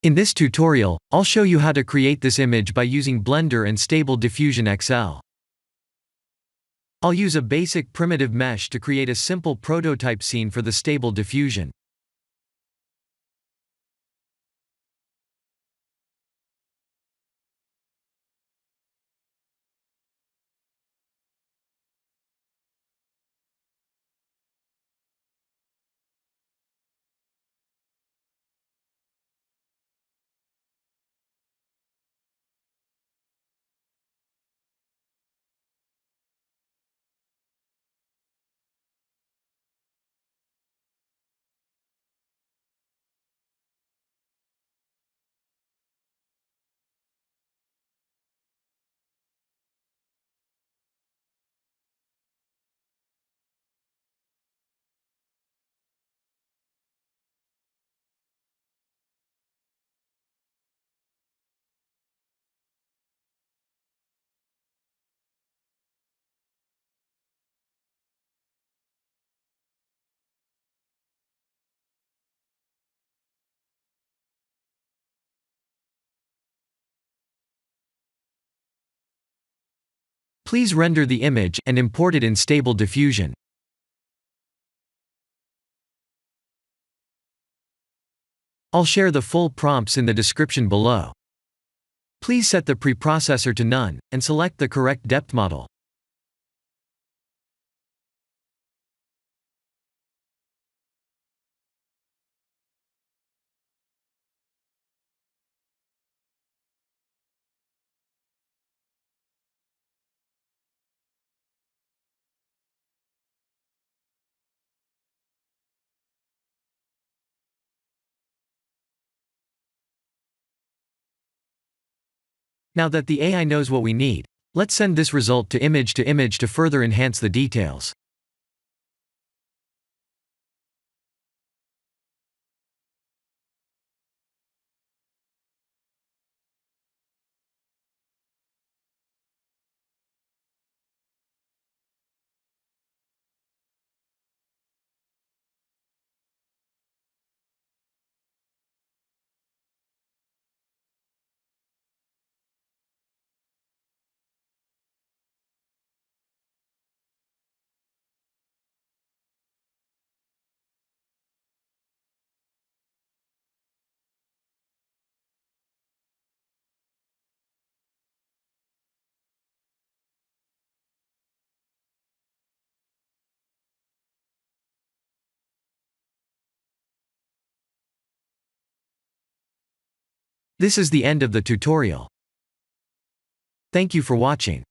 In this tutorial, I'll show you how to create this image by using Blender and Stable Diffusion XL. I'll use a basic primitive mesh to create a simple prototype scene for the Stable Diffusion. Please render the image and import it in Stable Diffusion. I'll share the full prompts in the description below. Please set the preprocessor to none, and select the correct depth model. Now that the AI knows what we need, let's send this result to image to further enhance the details. This is the end of the tutorial. Thank you for watching.